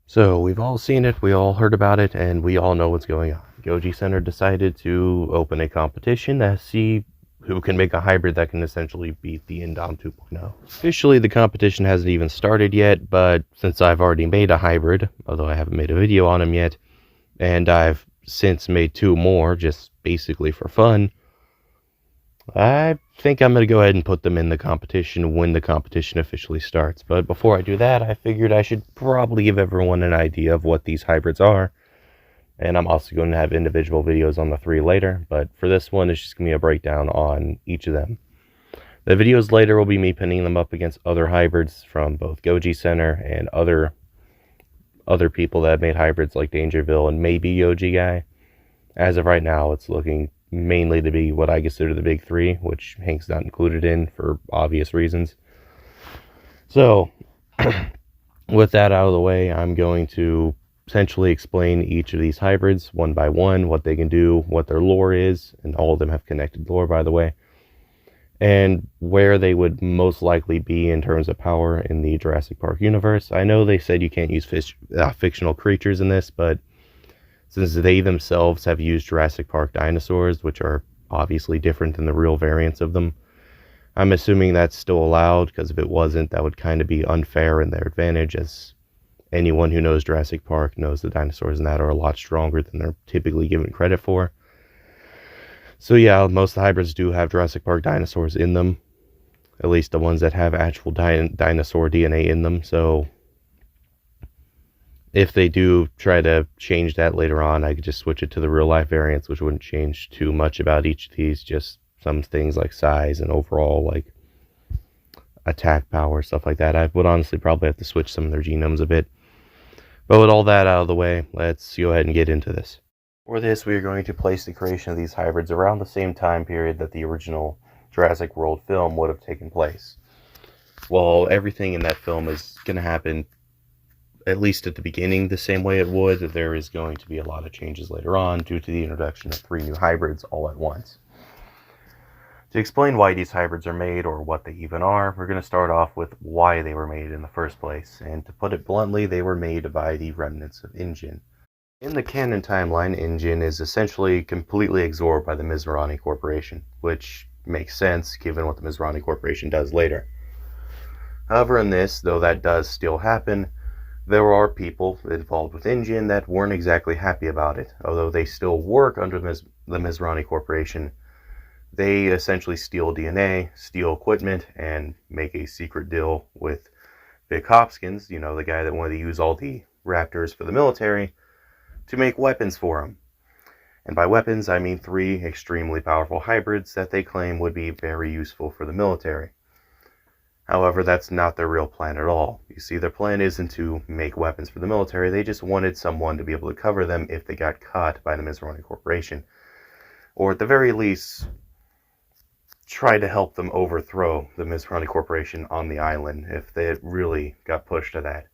So we've all seen it, we all heard about it, and we all know what's going on. Goji Center decided to open a competition to see who can make a hybrid that can essentially beat the Indom 2.0. Officially, the competition hasn't even started yet, but since I've already made a hybrid, although I haven't made a video on him yet, and I've since made two more, just basically for fun, I think I'm going to go ahead and put them in the competition when the competition officially starts. But before I do that, I figured I should probably give everyone an idea of what these hybrids are. And I'm also going to have individual videos on the three later. But for this one, it's just going to be a breakdown on each of them. The videos later will be me pinning them up against other hybrids from both Goji Center and other people that have made hybrids like Dangerville and maybe Yoji Guy. As of right now, it's looking mainly to be what I consider the big three, which Hank's not included in for obvious reasons. So, with that out of the way, I'm going to essentially explain each of these hybrids one by one, what they can do, what their lore is, and all of them have connected lore, by the way, and where they would most likely be in terms of power in the Jurassic Park universe. I know they said you can't use fictional creatures in this, but since they themselves have used Jurassic Park dinosaurs, which are obviously different than the real variants of them, I'm assuming that's still allowed, because if it wasn't, that would kind of be unfair in their advantage, as anyone who knows Jurassic Park knows the dinosaurs in that are a lot stronger than they're typically given credit for. So yeah, most of the hybrids do have Jurassic Park dinosaurs in them, at least the ones that have actual dinosaur DNA in them, so if they do try to change that later on, I could just switch it to the real life variants, which wouldn't change too much about each of these, just some things like size and overall like attack power, stuff like that. I would honestly probably have to switch some of their genomes a bit. But with all that out of the way, let's go ahead and get into this. For this, we are going to place the creation of these hybrids around the same time period that the original Jurassic World film would have taken place. Well, everything in that film is going to happen, at least at the beginning, the same way it would. There is going to be a lot of changes later on due to the introduction of 3 new hybrids all at once. To explain why these hybrids are made, or what they even are, we're going to start off with why they were made in the first place. And to put it bluntly, they were made by the remnants of InGen. In the canon timeline, InGen is essentially completely absorbed by the Mizrahi Corporation, which makes sense given what the Mizrahi Corporation does later. However, in this, though that does still happen, there are people involved with InGen that weren't exactly happy about it. Although they still work under the Mizrahi Corporation, they essentially steal DNA, steal equipment, and make a secret deal with Vic Hopkins, you know, the guy that wanted to use all the raptors for the military, to make weapons for him. And by weapons, I mean 3 extremely powerful hybrids that they claim would be very useful for the military. However, that's not their real plan at all. You see, their plan isn't to make weapons for the military, they just wanted someone to be able to cover them if they got caught by the Mizrahi Corporation. Or at the very least, try to help them overthrow the Mizrahi Corporation on the island if they really got pushed to that.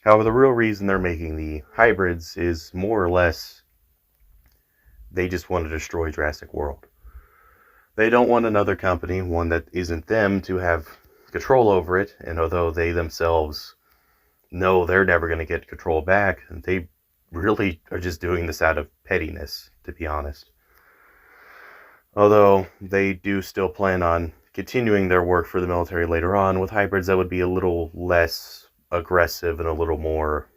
However, the real reason they're making the hybrids is more or less they just want to destroy Jurassic World. They don't want another company, one that isn't them, to have control over it, and although they themselves know they're never going to get control back, they really are just doing this out of pettiness, to be honest. Although they do still plan on continuing their work for the military later on with hybrids that would be a little less aggressive and a little more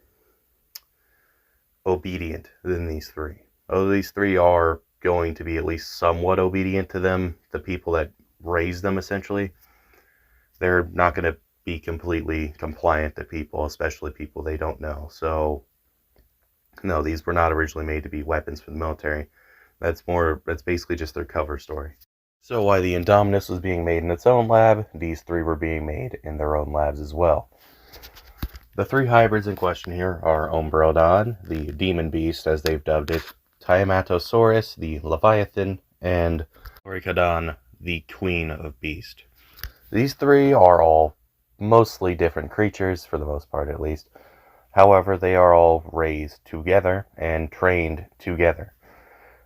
obedient than these 3. Although these 3 are going to be at least somewhat obedient to them, the people that raised them essentially, they're not going to be completely compliant to people, especially people they don't know. So, no, these were not originally made to be weapons for the military. That's basically just their cover story. So while the Indominus was being made in its own lab, these 3 were being made in their own labs as well. The 3 hybrids in question here are Umbraodon, the demon beast as they've dubbed it, Tiamatosaurus, the Leviathan, and Loricaodon, the queen of beast. These 3 are all mostly different creatures, for the most part at least. However, they are all raised together and trained together.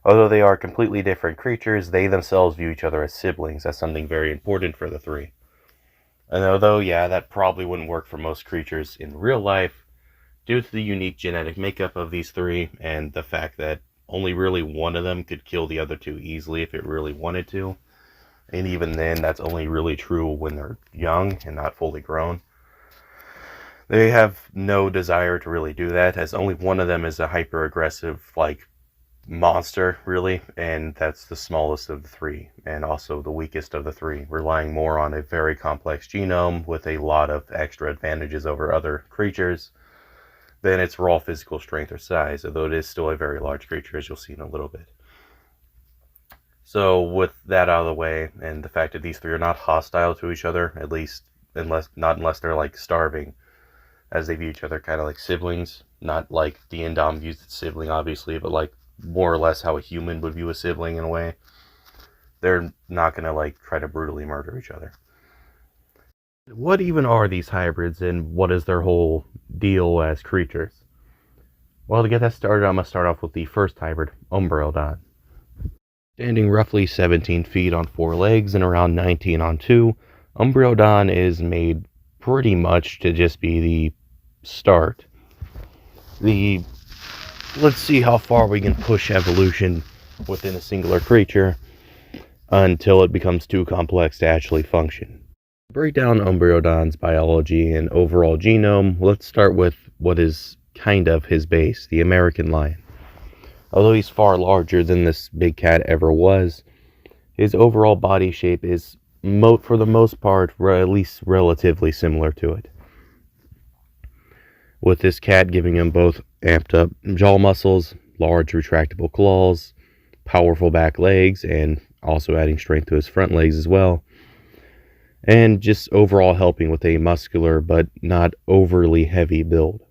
Although they are completely different creatures, they themselves view each other as siblings. That's something very important for the 3. And although, yeah, that probably wouldn't work for most creatures in real life, Due to the unique genetic makeup of these three and the fact that only really one of them could kill the other two easily if it really wanted to, and even then that's only really true when they're young and not fully grown. They have no desire to really do that, as only one of them is a hyper-aggressive, like, monster, really, and that's the smallest of the three, and also the weakest of the three, relying more on a very complex genome with a lot of extra advantages over other creatures than its raw physical strength or size, although it is still a very large creature, as you'll see in a little bit. So with that out of the way, and the fact that these three are not hostile to each other, at least unless they're like starving, as they view each other kind of like siblings, not like the Indom views its sibling, obviously, but like more or less how a human would view a sibling in a way. They're not going to like try to brutally murder each other. What even are these hybrids, and what is their whole deal as creatures? Well, to get that started, I'm going to start off with the first hybrid, Umbraodon. Standing roughly 17 feet on 4 legs and around 19 on 2, Umbraodon is made pretty much to just be the start. Let's see how far we can push evolution within a singular creature until it becomes too complex to actually function. To break down Umbraodon's biology and overall genome, let's start with what is kind of his base, the American lion. Although he's far larger than this big cat ever was, his overall body shape is, for the most part, at least relatively similar to it. With this cat giving him both amped up jaw muscles, large retractable claws, powerful back legs, and also adding strength to his front legs as well. And just overall helping with a muscular but not overly heavy build.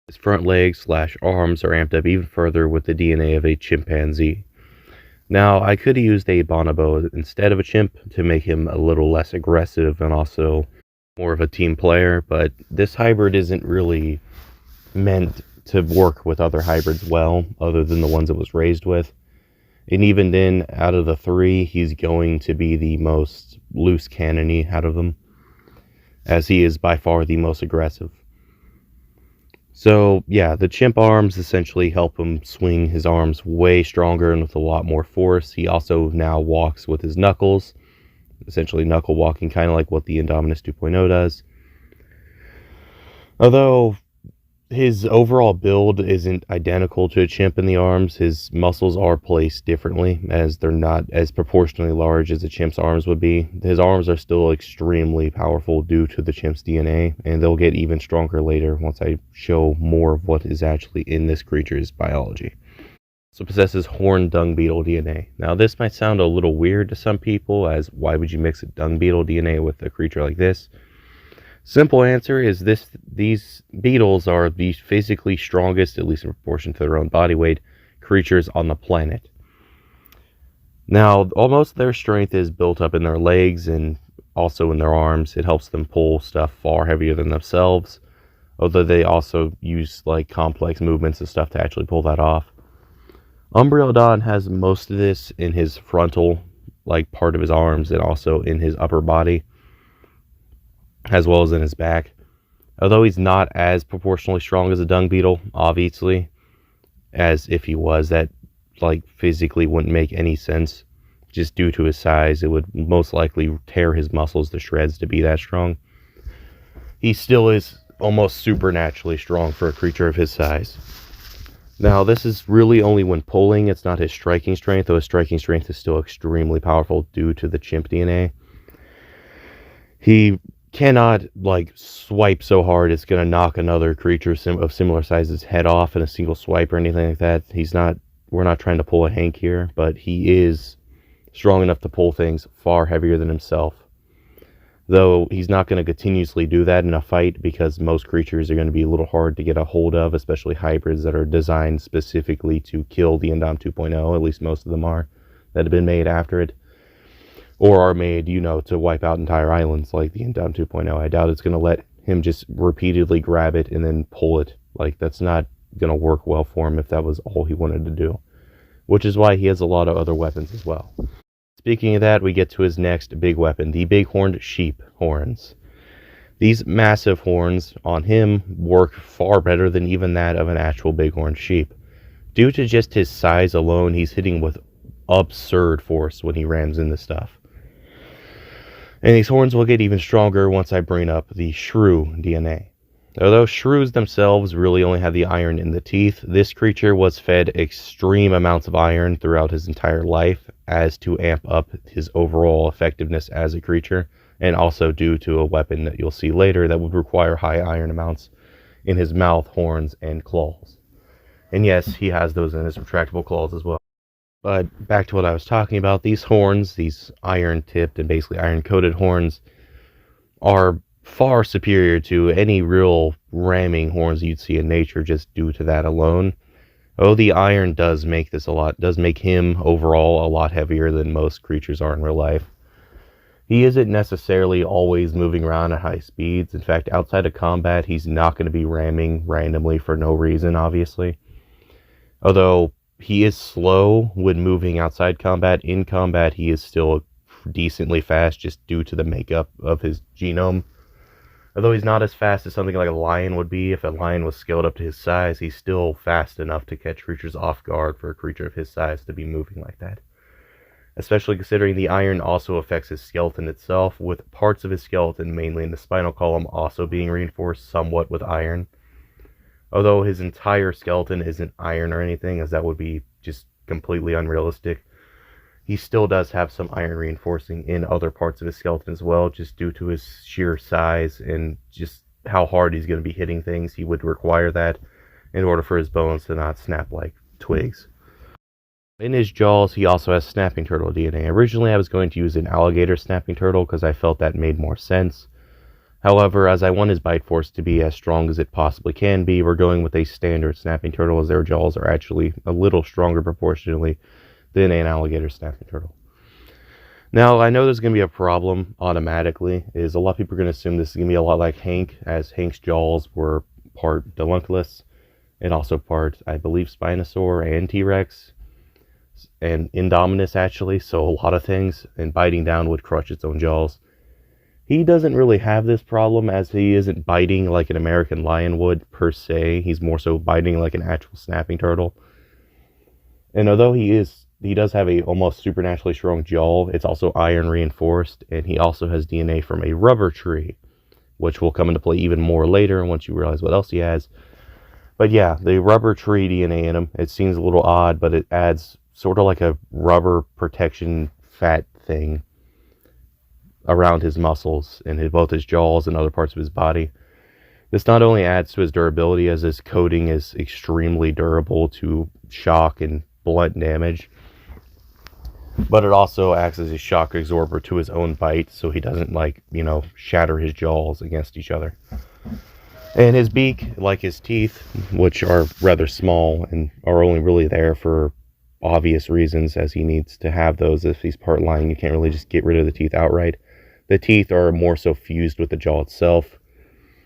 His front legs / arms are amped up even further with the DNA of a chimpanzee. Now, I could have used a bonobo instead of a chimp to make him a little less aggressive and also more of a team player, but this hybrid isn't really meant to work with other hybrids well, other than the ones it was raised with. And even then, out of the three, he's going to be the most loose cannon-y out of them, as he is by far the most aggressive. So, yeah, the chimp arms essentially help him swing his arms way stronger and with a lot more force. He also now walks with his knuckles, essentially knuckle walking, kind of like what the Indominus 2.0 does. Although his overall build isn't identical to a chimp in the arms, his muscles are placed differently, as they're not as proportionally large as a chimp's arms would be. His arms are still extremely powerful due to the chimp's DNA, and they'll get even stronger later once I show more of what is actually in this creature's biology. So possesses horned dung beetle DNA. Now this might sound a little weird to some people, as why would you mix a dung beetle DNA with a creature like this? Simple answer is these beetles are the physically strongest, at least in proportion to their own body weight, creatures on the planet. Now, almost their strength is built up in their legs and also in their arms. It helps them pull stuff far heavier than themselves, although they also use like complex movements and stuff to actually pull that off. Umbraodon has most of this in his frontal, like part of his arms, and also in his upper body, as well as in his back. Although he's not as proportionally strong as a dung beetle, obviously, as if he was, that like physically wouldn't make any sense. Just due to his size, it would most likely tear his muscles to shreds to be that strong. He still is almost supernaturally strong for a creature of his size. Now, this is really only when pulling. It's not his striking strength, though his striking strength is still extremely powerful due to the chimp DNA. He cannot like swipe so hard it's going to knock another creature of similar size's head off in a single swipe or anything like that. We're not trying to pull a Hank here, but he is strong enough to pull things far heavier than himself. Though he's not going to continuously do that in a fight, because most creatures are going to be a little hard to get a hold of, especially hybrids that are designed specifically to kill the Indom 2.0, at least most of them are, that have been made after it. Or are made, to wipe out entire islands like the Indom 2.0. I doubt it's going to let him just repeatedly grab it and then pull it. Like, that's not going to work well for him if that was all he wanted to do. Which is why he has a lot of other weapons as well. Speaking of that, we get to his next big weapon, the big horned sheep horns. These massive horns on him work far better than even that of an actual bighorn sheep. Due to just his size alone, he's hitting with absurd force when he rams into stuff. And these horns will get even stronger once I bring up the shrew DNA. Although shrews themselves really only have the iron in the teeth, this creature was fed extreme amounts of iron throughout his entire life as to amp up his overall effectiveness as a creature, and also due to a weapon that you'll see later that would require high iron amounts in his mouth, horns, and claws. And yes, he has those in his retractable claws as well. But back to what I was talking about, these horns, these iron-tipped and basically iron-coated horns, are far superior to any real ramming horns you'd see in nature just due to that alone. Oh, the iron does make him overall a lot heavier than most creatures are in real life. He isn't necessarily always moving around at high speeds. In fact, outside of combat, he's not going to be ramming randomly for no reason, obviously. Although he is slow when moving outside combat, in combat he is still decently fast just due to the makeup of his genome. Although he's not as fast as something like a lion would be. If a lion was scaled up to his size, he's still fast enough to catch creatures off guard for a creature of his size to be moving like that. Especially considering the iron also affects his skeleton itself, with parts of his skeleton, mainly in the spinal column, also being reinforced somewhat with iron. Although his entire skeleton isn't iron or anything, as that would be just completely unrealistic, he still does have some iron reinforcing in other parts of his skeleton as well, just due to his sheer size and just how hard he's going to be hitting things. He would require that in order for his bones to not snap like twigs. In his jaws, he also has snapping turtle DNA. Originally, I was going to use an alligator snapping turtle because I felt that made more sense. However, as I want his bite force to be as strong as it possibly can be, we're going with a standard snapping turtle, as their jaws are actually a little stronger proportionally than an alligator snapping turtle. Now, I know there's going to be a problem automatically, is a lot of people are going to assume this is going to be a lot like Hank, as Hank's jaws were part Delunculus, and also part, I believe, Spinosaur and T-Rex, and Indominus actually, so a lot of things, and biting down would crush its own jaws. He doesn't really have this problem, as he isn't biting like an American lion would, per se. He's more so biting like an actual snapping turtle. And although he does have a almost supernaturally strong jaw, it's also iron reinforced, and he also has DNA from a rubber tree, which will come into play even more later once you realize what else he has. But yeah, the rubber tree DNA in him, it seems a little odd, but it adds sort of like a rubber protection fat thing around his muscles and both his jaws and other parts of his body. This not only adds to his durability, as his coating is extremely durable to shock and blunt damage, but it also acts as a shock absorber to his own bite, so he doesn't, shatter his jaws against each other. And his beak, like his teeth, which are rather small and are only really there for obvious reasons, as he needs to have those. If he's part lion, you can't really just get rid of the teeth outright. The teeth are more so fused with the jaw itself,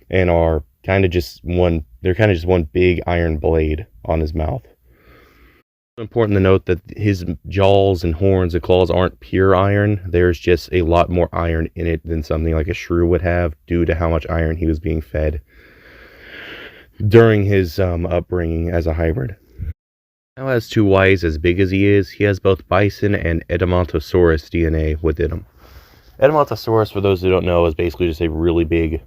and are kind of just one big iron blade on his mouth. It's important to note that his jaws and horns and claws aren't pure iron. There's just a lot more iron in it than something like a shrew would have, due to how much iron he was being fed during his upbringing as a hybrid. Now, as to why he's as big as he is, he has both bison and Tiamatosaurus DNA within him. Tiamatosaurus, for those who don't know, is basically just a really big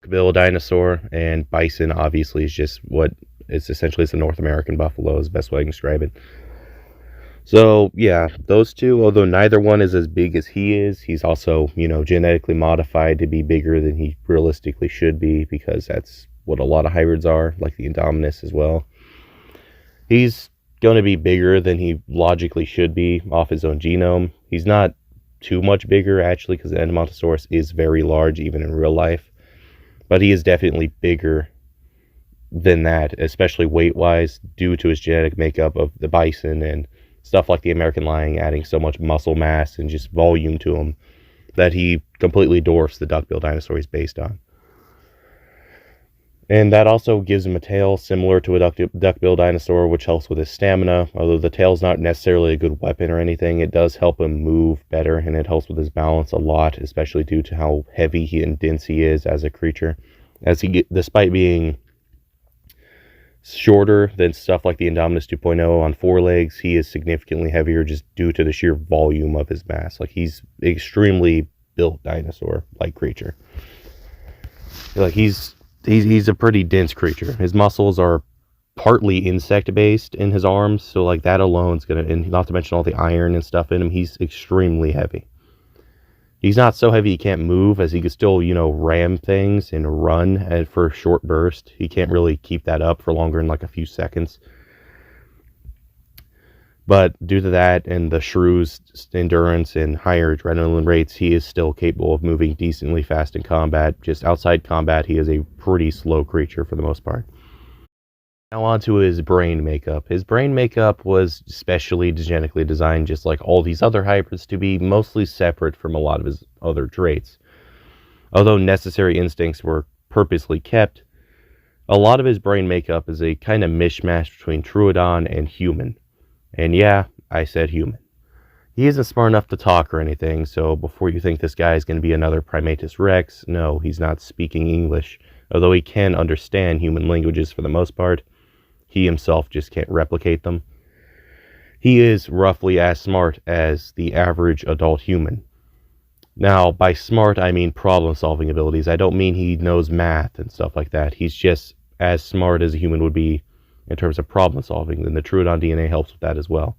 bill dinosaur, and bison obviously is just what it's essentially the North American buffalo is the best way I can describe it. So yeah, those two, although neither one is as big as he is, he's also, genetically modified to be bigger than he realistically should be, because that's what a lot of hybrids are, like the Indominus as well. He's going to be bigger than he logically should be off his own genome. He's not too much bigger, actually, because the Tiamatosaurus is very large even in real life, but he is definitely bigger than that, especially weight-wise, due to his genetic makeup of the bison and stuff like the American lion adding so much muscle mass and just volume to him that he completely dwarfs the duck-billed dinosaur he's based on. And that also gives him a tail similar to a duckbill dinosaur, which helps with his stamina. Although the tail's not necessarily a good weapon or anything, it does help him move better, and it helps with his balance a lot, especially due to how heavy and dense he is as a creature. Despite being shorter than stuff like the Indominus 2.0 on four legs, he is significantly heavier just due to the sheer volume of his mass. Like, he's extremely built dinosaur-like creature. Like, he's a pretty dense creature. His muscles are partly insect based in his arms, so like that alone is gonna, and not to mention all the iron and stuff in him, he's extremely heavy. He's not so heavy he can't move, as he can still, ram things and run for a short burst. He can't really keep that up for longer than like a few seconds. But due to that and the shrew's endurance and higher adrenaline rates, he is still capable of moving decently fast in combat. Just outside combat, he is a pretty slow creature for the most part. Now on to his brain makeup. His brain makeup was specially genetically designed, just like all these other hybrids, to be mostly separate from a lot of his other traits. Although necessary instincts were purposely kept, a lot of his brain makeup is a kind of mishmash between Troodon and human. And yeah, I said human. He isn't smart enough to talk or anything, so before you think this guy is going to be another Primatus Rex, no, he's not speaking English. Although he can understand human languages for the most part, he himself just can't replicate them. He is roughly as smart as the average adult human. Now, by smart, I mean problem-solving abilities. I don't mean he knows math and stuff like that. He's just as smart as a human would be in terms of problem solving, then the Troodon DNA helps with that as well.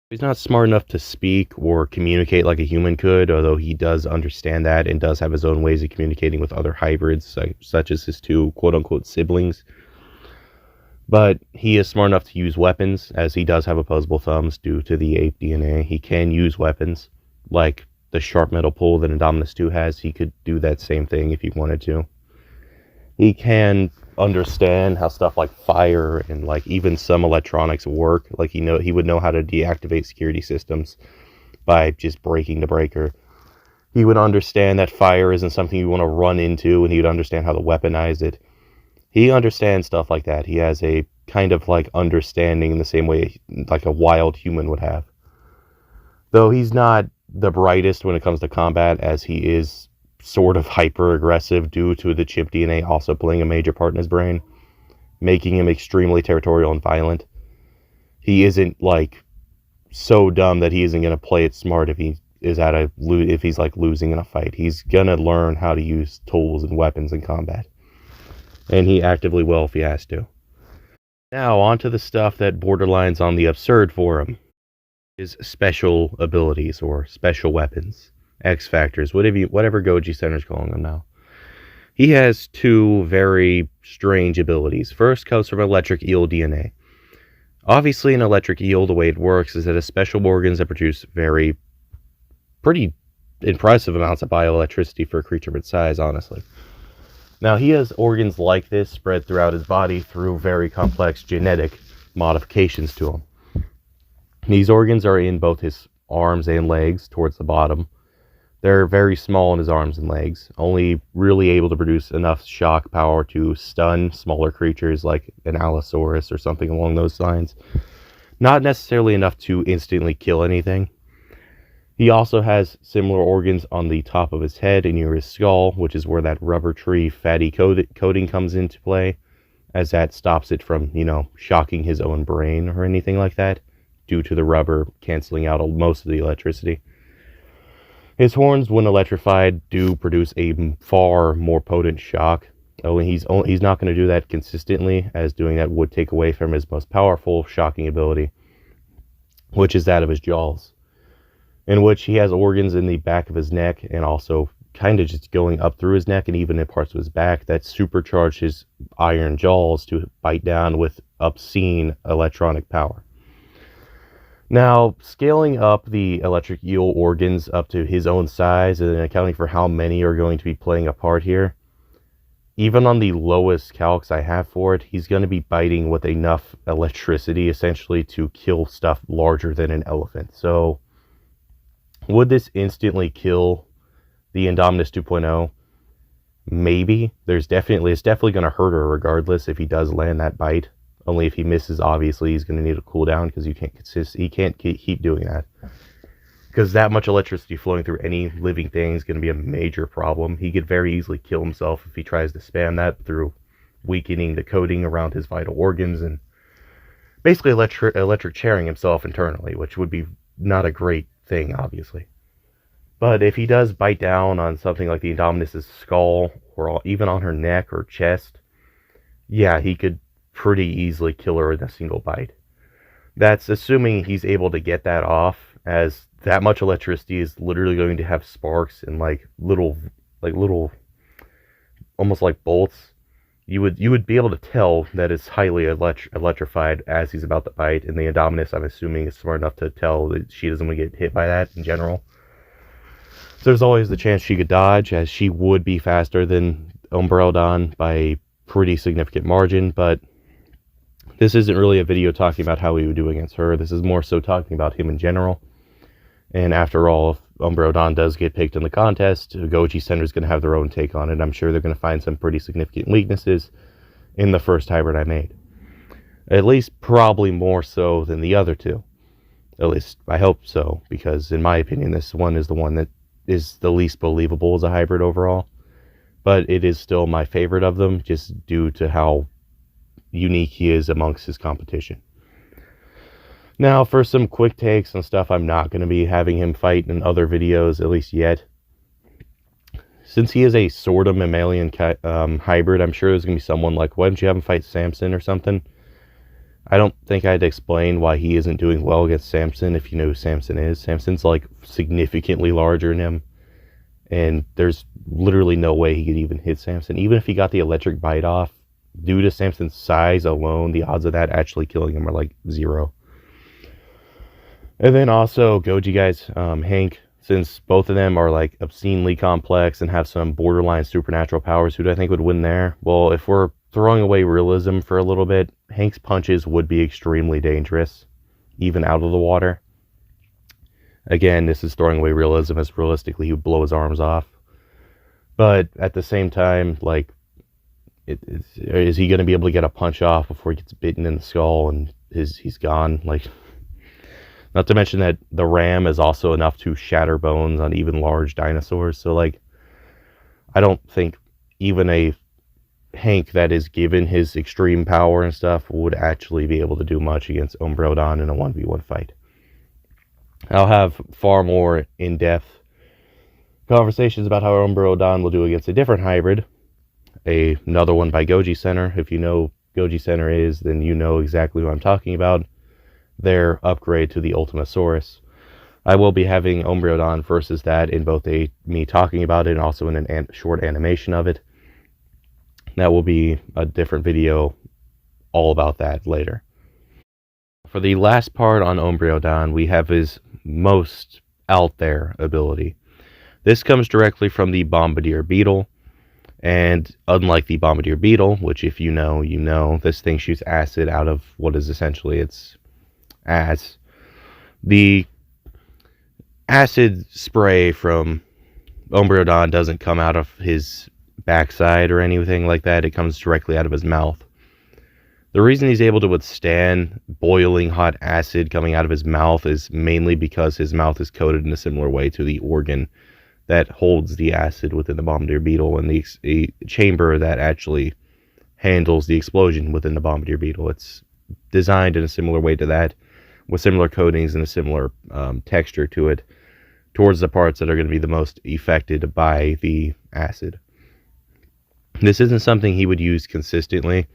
He's not smart enough to speak or communicate like a human could, although he does understand that and does have his own ways of communicating with other hybrids, such as his two quote-unquote siblings. But he is smart enough to use weapons, as he does have opposable thumbs due to the ape DNA. He can use weapons, like the sharp metal pull that Indominus 2 has. He could do that same thing if he wanted to. He can understand how stuff like fire and like even some electronics work. Like he would know how to deactivate security systems by just breaking the breaker. He would understand that fire isn't something you want to run into, and he would understand how to weaponize it. He understands stuff like that. He has a kind of like understanding in the same way like a wild human would have. Though he's not the brightest when it comes to combat, as he is sort of hyper-aggressive due to the chimp DNA also playing a major part in his brain, making him extremely territorial and violent. He isn't like so dumb that he isn't going to play it smart if he's like losing in a fight. He's going to learn how to use tools and weapons in combat. And he actively will if he has to. Now, on to the stuff that borderlines on the absurd for him. His special abilities or special weapons. X Factors, whatever Goji Center's calling them now. He has two very strange abilities. First comes from electric eel DNA. Obviously, an electric eel, the way it works is that it has special organs that produce pretty impressive amounts of bioelectricity for a creature of its size, honestly. Now, he has organs like this spread throughout his body through very complex genetic modifications to him. These organs are in both his arms and legs towards the bottom. They're very small in his arms and legs, only really able to produce enough shock power to stun smaller creatures like an Allosaurus or something along those lines. Not necessarily enough to instantly kill anything. He also has similar organs on the top of his head and near his skull, which is where that rubber tree fatty coating comes into play, as that stops it from, shocking his own brain or anything like that, due to the rubber canceling out most of the electricity. His horns, when electrified, do produce a far more potent shock. Oh, and he's not going to do that consistently, as doing that would take away from his most powerful shocking ability, which is that of his jaws, in which he has organs in the back of his neck and also kind of just going up through his neck and even in parts of his back that supercharge his iron jaws to bite down with obscene electronic power. Now, scaling up the electric eel organs up to his own size and accounting for how many are going to be playing a part here, even on the lowest calcs I have for it, he's going to be biting with enough electricity essentially to kill stuff larger than an elephant. So, would this instantly kill the Indominus 2.0? maybe. It's definitely going to hurt her regardless if he does land that bite. Only if he misses, obviously, he's going to need a cooldown because he can't keep doing that. Because that much electricity flowing through any living thing is going to be a major problem. He could very easily kill himself if he tries to spam that through weakening the coating around his vital organs and basically electric chairing himself internally, which would be not a great thing, obviously. But if he does bite down on something like the Indominus's skull, or even on her neck or chest, yeah, he could pretty easily kill her in a single bite. That's assuming he's able to get that off, as that much electricity is literally going to have sparks and little, almost like bolts. You would be able to tell that it's highly electrified as he's about to bite, and the Indominus, I'm assuming, is smart enough to tell that she doesn't want to get hit by that in general. So there's always the chance she could dodge, as she would be faster than Umbraodon by a pretty significant margin, but this isn't really a video talking about how he would do against her. This is more so talking about him in general. And after all, if Umbraodon does get picked in the contest, Goji Center is going to have their own take on it. I'm sure they're going to find some pretty significant weaknesses in the first hybrid I made. At least probably more so than the other two. At least I hope so, because in my opinion, this one is the one that is the least believable as a hybrid overall. But it is still my favorite of them, just due to how unique he is amongst his competition. Now, for some quick takes on stuff I'm not going to be having him fight in other videos, at least yet. Since he is a sort of mammalian hybrid, I'm sure there's going to be someone like, why don't you have him fight Samson or something? I don't think I had to explain why he isn't doing well against Samson if you know who Samson is. Samson's significantly larger than him, and there's literally no way he could even hit Samson. Even if he got the electric bite off, due to Samson's size alone, the odds of that actually killing him are 0. And then also, Goji guys, Hank, since both of them are obscenely complex and have some borderline supernatural powers, who do I think would win there? Well, if we're throwing away realism for a little bit, Hank's punches would be extremely dangerous, even out of the water. Again, this is throwing away realism, as realistically he would blow his arms off. But at the same time, is he going to be able to get a punch off before he gets bitten in the skull and he's gone? Not to mention that the ram is also enough to shatter bones on even large dinosaurs. So I don't think even a Hank that is given his extreme power and stuff would actually be able to do much against Umbraodon in a 1v1 fight. I'll have far more in-depth conversations about how Umbraodon will do against a different hybrid. Another one by Goji Center. If you know Goji Center is, then you know exactly what I'm talking about. Their upgrade to the Ultimasaurus. I will be having Umbraodon versus that in both me talking about it and also in a short animation of it. That will be a different video all about that later. For the last part on Umbraodon, we have his most out there ability. This comes directly from the Bombardier Beetle, and unlike the Bombardier Beetle, which if you know, this thing shoots acid out of what is essentially its ass. The acid spray from Umbraodon doesn't come out of his backside or anything like that. It comes directly out of his mouth. The reason he's able to withstand boiling hot acid coming out of his mouth is mainly because his mouth is coated in a similar way to the organ that holds the acid within the Bombardier Beetle, and the chamber that actually handles the explosion within the Bombardier Beetle. It's designed in a similar way to that, with similar coatings and a similar texture to it, towards the parts that are going to be the most affected by the acid. This isn't something he would use consistently,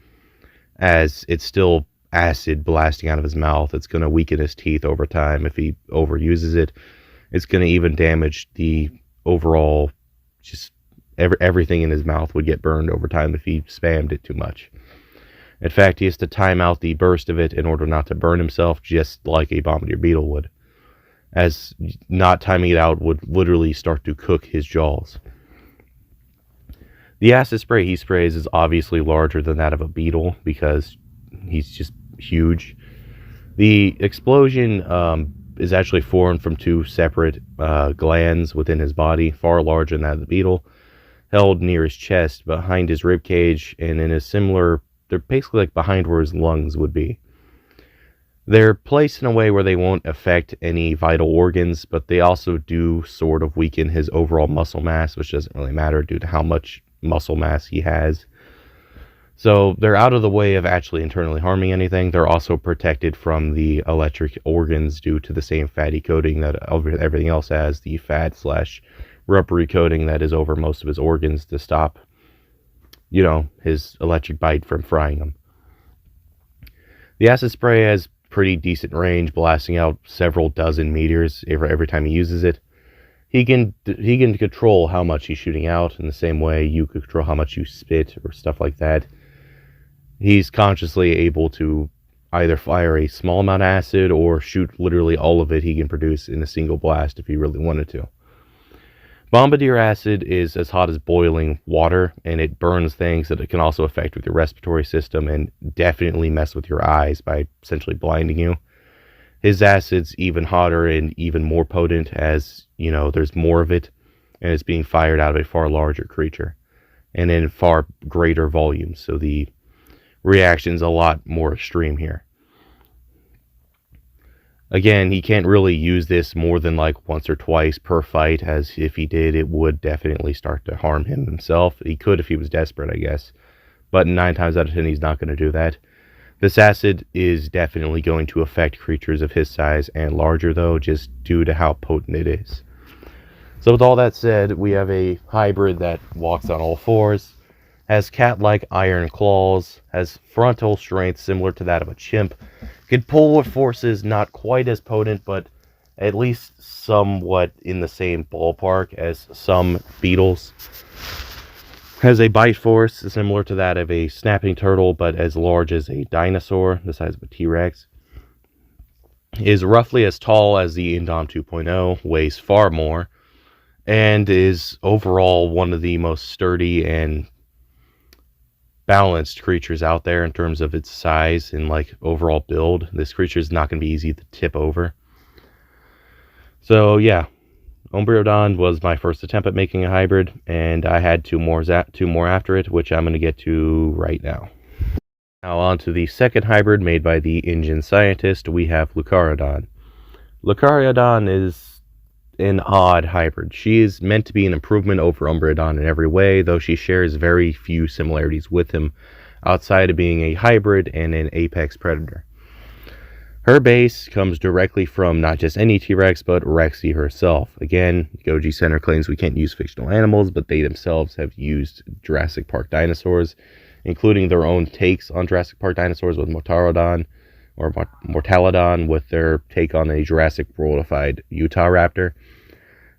as it's still acid blasting out of his mouth. It's going to weaken his teeth over time if he overuses it. It's going to even damage the overall, just everything in his mouth would get burned over time if he spammed it too much. In fact, he has to time out the burst of it in order not to burn himself, just like a Bombardier Beetle would, as not timing it out would literally start to cook his jaws. The acid spray he sprays is obviously larger than that of a beetle because he's just huge. The explosion is actually formed from two separate glands within his body, far larger than that of the beetle. held near his chest, behind his rib cage, and in a similar, they're basically like behind where his lungs would be. They're placed in a way where they won't affect any vital organs, but they also do sort of weaken his overall muscle mass, which doesn't really matter due to how much muscle mass he has. So they're out of the way of actually internally harming anything. They're also protected from the electric organs due to the same fatty coating that everything else has, the fat/rubbery coating that is over most of his organs to stop, his electric bite from frying them. The acid spray has pretty decent range, blasting out several dozen meters every time he uses it. He can control how much he's shooting out in the same way you control how much you spit or stuff like that. He's consciously able to either fire a small amount of acid or shoot literally all of it he can produce in a single blast if he really wanted to. Bombardier acid is as hot as boiling water, and it burns things that it can also affect with your respiratory system and definitely mess with your eyes by essentially blinding you. His acid's even hotter and even more potent as, there's more of it, and it's being fired out of a far larger creature and in far greater volumes, so the reaction's a lot more extreme here. Again, he can't really use this more than like once or twice per fight, as if he did, it would definitely start to harm him himself. He could if he was desperate, I guess. But 9 times out of 10, he's not going to do that. This acid is definitely going to affect creatures of his size and larger, though, just due to how potent it is. So with all that said, we have a hybrid that walks on all fours, has cat-like iron claws, has frontal strength similar to that of a chimp, can pull with forces not quite as potent, but at least somewhat in the same ballpark as some beetles. Has a bite force similar to that of a snapping turtle, but as large as a dinosaur, the size of a T-Rex. Is roughly as tall as the Indom 2.0, weighs far more, and is overall one of the most sturdy and balanced creatures out there in terms of its size and like overall build. This creature is not going to be easy to tip over. So yeah, Umbraodon was my first attempt at making a hybrid, and I had two more after it, which I'm going to get to right now. Now on to the second hybrid made by the engine scientist. We have Loricaodon. Loricaodon is an odd hybrid. She is meant to be an improvement over Umbraodon in every way, though she shares very few similarities with him, outside of being a hybrid and an apex predator. Her base comes directly from not just any T-Rex, but Rexy herself. Again, Goji Center claims we can't use fictional animals, but they themselves have used Jurassic Park dinosaurs, including their own takes on Jurassic Park dinosaurs with Mortalodon with their take on a Jurassic Worldified Utah raptor.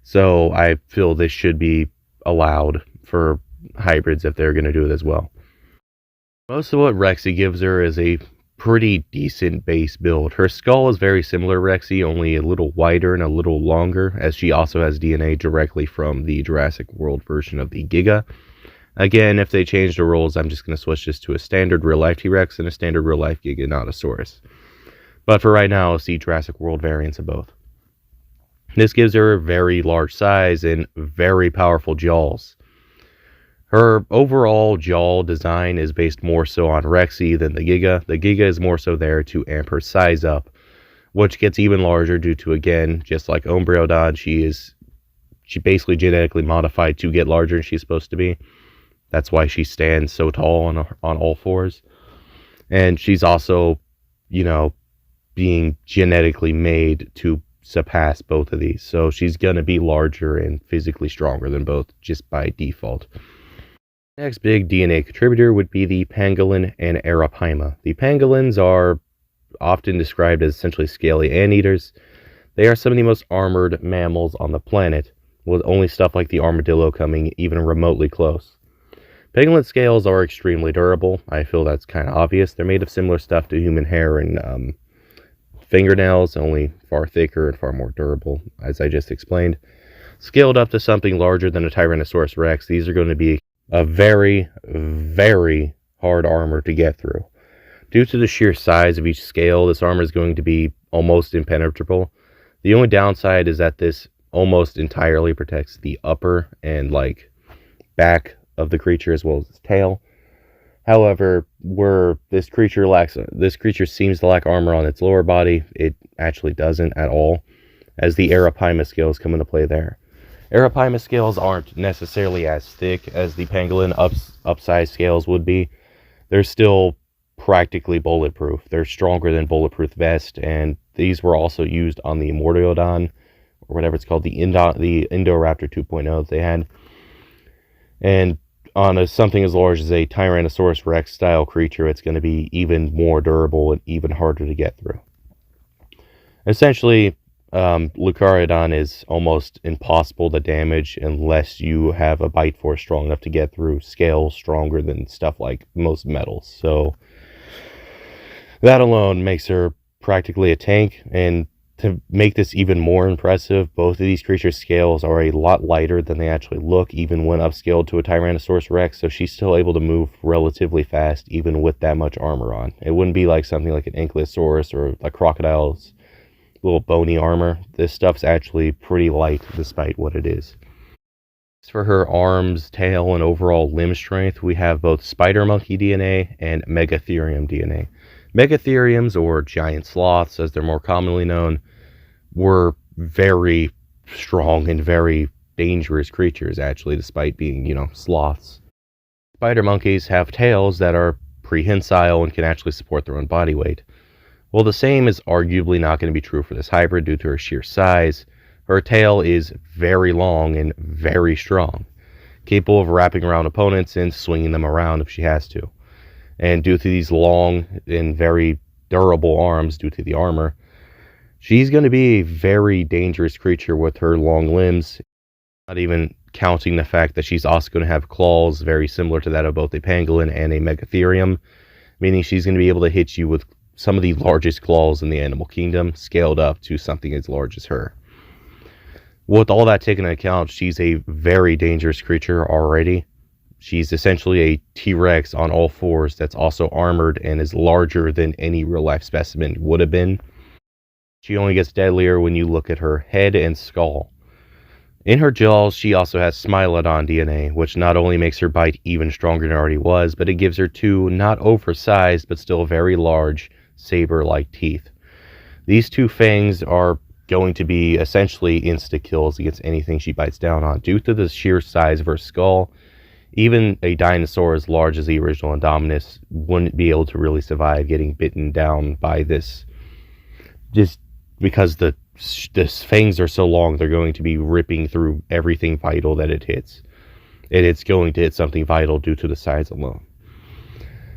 So I feel this should be allowed for hybrids if they're going to do it as well. Most of what Rexy gives her is a pretty decent base build. Her skull is very similar to Rexy, only a little wider and a little longer, as she also has DNA directly from the Jurassic World version of the Giga. Again, if they change the rules, I'm just going to switch this to a standard real-life T-Rex and a standard real-life Giganotosaurus. But for right now, I'll see Jurassic World variants of both. This gives her a very large size and very powerful jaws. Her overall jaw design is based more so on Rexy than the Giga. The Giga is more so there to amp her size up, which gets even larger due to, again, just like Umbraodon, she basically genetically modified to get larger than she's supposed to be. That's why she stands so tall on all fours. And she's also, being genetically made to surpass both of these. So she's going to be larger and physically stronger than both just by default. Next big DNA contributor would be the pangolin and arapaima. The pangolins are often described as essentially scaly anteaters. They are some of the most armored mammals on the planet, with only stuff like the armadillo coming even remotely close. Pangolin scales are extremely durable. I feel that's kind of obvious. They're made of similar stuff to human hair and fingernails, only far thicker and far more durable, as I just explained. Scaled up to something larger than a Tyrannosaurus Rex, these are going to be a very, very hard armor to get through. Due to the sheer size of each scale, this armor is going to be almost impenetrable. The only downside is that this almost entirely protects the upper and back of the creature as well as its tail. However, where this creature seems to lack armor on its lower body, it actually doesn't at all, as the Arapaima scales come into play there. Arapaima scales aren't necessarily as thick as the pangolin upsize scales would be. They're still practically bulletproof. They're stronger than bulletproof vest, and these were also used on the Umbraodon, or whatever it's called, the Indoraptor 2.0 that they had. And on something as large as a Tyrannosaurus Rex style creature, it's going to be even more durable and even harder to get through. Essentially, Loricaodon is almost impossible to damage unless you have a bite force strong enough to get through scales stronger than stuff like most metals. So that alone makes her practically a tank. And to make this even more impressive, both of these creatures' scales are a lot lighter than they actually look, even when upscaled to a Tyrannosaurus Rex, so she's still able to move relatively fast, even with that much armor on. It wouldn't be like something like an Ankylosaurus or a crocodile's little bony armor. This stuff's actually pretty light, despite what it is. As for her arms, tail, and overall limb strength, we have both spider monkey DNA and Megatherium DNA. Megatheriums, or giant sloths as they're more commonly known, were very strong and very dangerous creatures, actually, despite being, sloths. Spider monkeys have tails that are prehensile and can actually support their own body weight. Well, the same is arguably not going to be true for this hybrid due to her sheer size. Her tail is very long and very strong, capable of wrapping around opponents and swinging them around if she has to. And due to these long and very durable arms, due to the armor, she's going to be a very dangerous creature with her long limbs, not even counting the fact that she's also going to have claws very similar to that of both a pangolin and a Megatherium, meaning she's going to be able to hit you with some of the largest claws in the animal kingdom, scaled up to something as large as her. With all that taken into account, she's a very dangerous creature already. She's essentially a T-Rex on all fours that's also armored and is larger than any real-life specimen would have been. She only gets deadlier when you look at her head and skull. In her jaws, she also has Smilodon DNA, which not only makes her bite even stronger than it already was, but it gives her two not oversized but still very large saber-like teeth. These two fangs are going to be essentially insta-kills against anything she bites down on. Due to the sheer size of her skull, even a dinosaur as large as the original Indominus wouldn't be able to really survive getting bitten down by this, just because the fangs are so long. They're going to be ripping through everything vital that it hits, and it's going to hit something vital due to the size alone.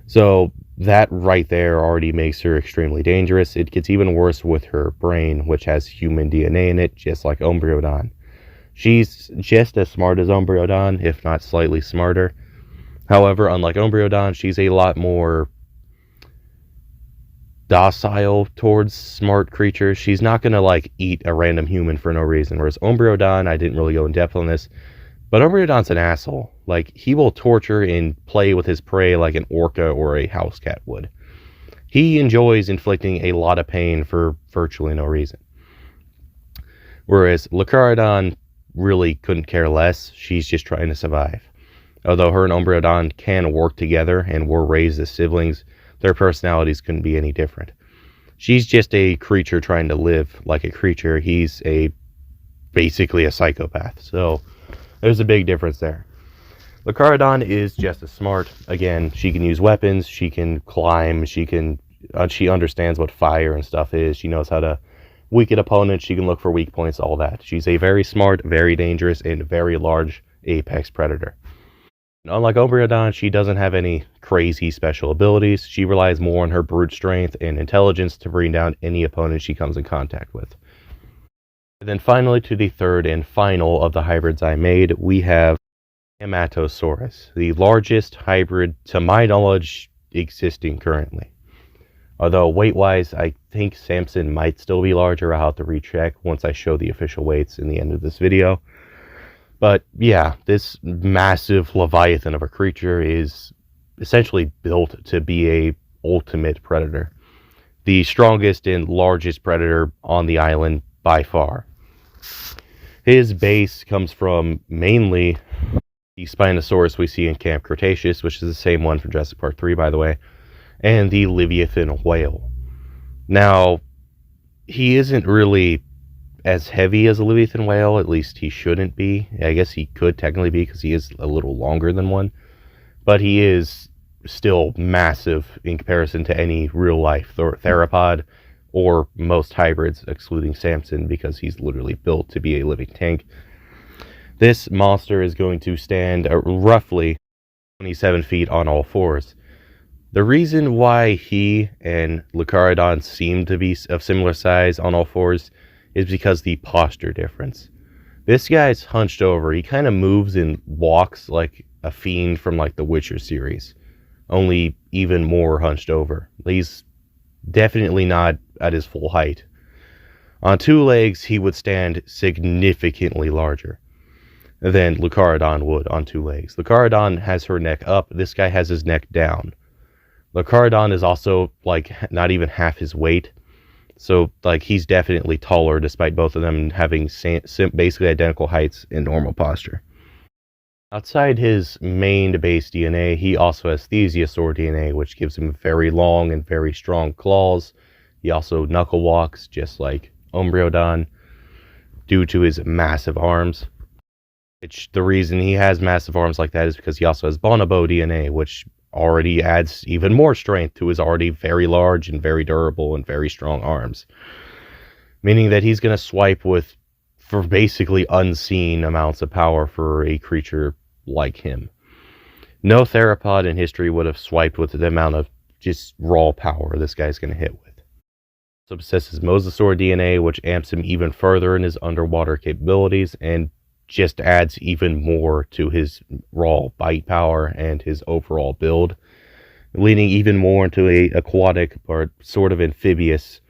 So that right there already makes her extremely dangerous. It gets even worse with her brain, which has human DNA in it, just like Umbraodon. She's just as smart as Umbraodon, if not slightly smarter. However, unlike Umbraodon, she's a lot more docile towards smart creatures. She's not going to eat a random human for no reason. Whereas Umbraodon, I didn't really go in depth on this, but Umbraodon's an asshole. He will torture and play with his prey like an orca or a house cat would. He enjoys inflicting a lot of pain for virtually no reason. Whereas Loricaodon really couldn't care less. She's just trying to survive. Although her and Umbraodon can work together and were raised as siblings, their personalities couldn't be any different. She's just a creature trying to live like a creature. He's basically a psychopath. So there's a big difference there. Loricaodon is just as smart. Again, she can use weapons, she can climb, she understands what fire and stuff is. She knows how to weaken opponents, she can look for weak points, all that. She's a very smart, very dangerous, and very large apex predator. Unlike Umbraodon, she doesn't have any crazy special abilities. She relies more on her brute strength and intelligence to bring down any opponent she comes in contact with. And then finally, to the third and final of the hybrids I made, we have Tiamatosaurus, the largest hybrid, to my knowledge, existing currently. Although weight-wise, I think Samson might still be larger. I'll have to recheck once I show the official weights in the end of this video. But yeah, this massive leviathan of a creature is essentially built to be a ultimate predator. The strongest and largest predator on the island by far. His base comes from mainly the Spinosaurus we see in Camp Cretaceous, which is the same one from Jurassic Park 3, by the way, and the Leviathan whale. Now, he isn't really as heavy as a Leviathan whale, at least he shouldn't be. I guess he could technically be because he is a little longer than one, but he is still massive in comparison to any real-life theropod or most hybrids, excluding Samson, because he's literally built to be a living tank. This monster is going to stand roughly 27 feet on all fours. The reason why he and Loricaodon seem to be of similar size on all fours is because the posture difference. This guy's hunched over. He kind of moves and walks like a fiend from like the Witcher series, only even more hunched over. He's definitely not at his full height. On two legs, he would stand significantly larger than Loricaodon would on two legs. Loricaodon has her neck up. This guy has his neck down. Loricaodon is also like not even half his weight. So like he's definitely taller despite both of them having basically identical heights in normal posture. Outside his main base DNA, he also has Thesiosaur DNA, which gives him very long and very strong claws. He also knuckle walks, just like Umbraodon, due to his massive arms. Which the reason he has massive arms like that is because he also has Bonobo DNA, which already adds even more strength to his already very large and very durable and very strong arms. Meaning that he's going to swipe for basically unseen amounts of power for a creature like him. No theropod in history would have swiped with the amount of just raw power this guy's going to hit with. Also possesses Mosasaur DNA, which amps him even further in his underwater capabilities and just adds even more to his raw bite power and his overall build, leaning even more into a aquatic or sort of amphibious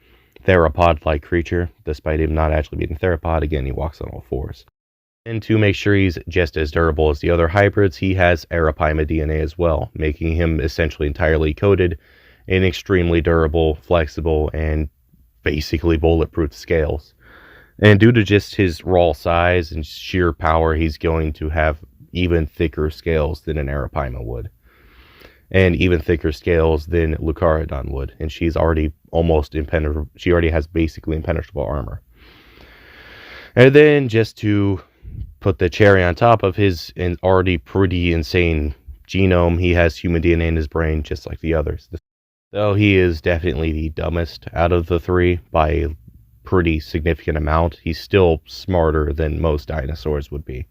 theropod-like creature, despite him not actually being a theropod. Again, he walks on all fours. And to make sure he's just as durable as the other hybrids, he has Arapaima DNA as well, making him essentially entirely coated in extremely durable, flexible, and basically bulletproof scales. And due to just his raw size and sheer power, he's going to have even thicker scales than an Arapaima would. And even thicker scales than Loricaodon would. And she's already almost impenetrable. She already has basically impenetrable armor. And then just to put the cherry on top of his already pretty insane genome, he has human DNA in his brain just like the others. Though he is definitely the dumbest out of the three by a pretty significant amount, he's still smarter than most dinosaurs would be.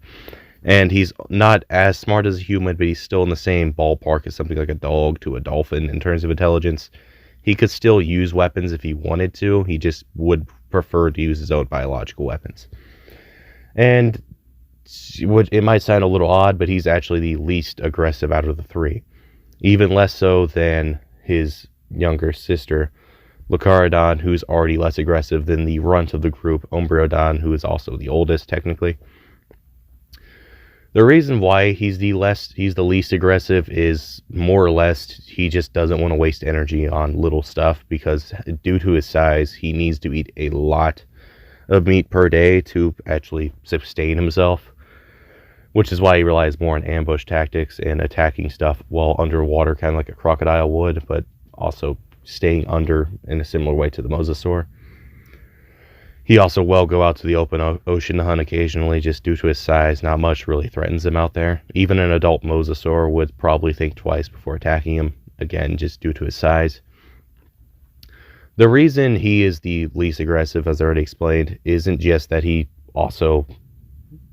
And he's not as smart as a human, but he's still in the same ballpark as something like a dog to a dolphin in terms of intelligence. He could still use weapons if he wanted to. He just would prefer to use his own biological weapons. And it might sound a little odd, but he's actually the least aggressive out of the three. Even less so than his younger sister, Loricaodon, who's already less aggressive than the runt of the group, Umbraodon, who is also the oldest, technically. The reason why he's the least aggressive is more or less he just doesn't want to waste energy on little stuff, because due to his size, he needs to eat a lot of meat per day to actually sustain himself, which is why he relies more on ambush tactics and attacking stuff while underwater, kind of like a crocodile would, but also staying under in a similar way to the mosasaur. He also will go out to the open ocean to hunt occasionally, just due to his size. Not much really threatens him out there. Even an adult mosasaur would probably think twice before attacking him, again, just due to his size. The reason he is the least aggressive, as I already explained, isn't just that he also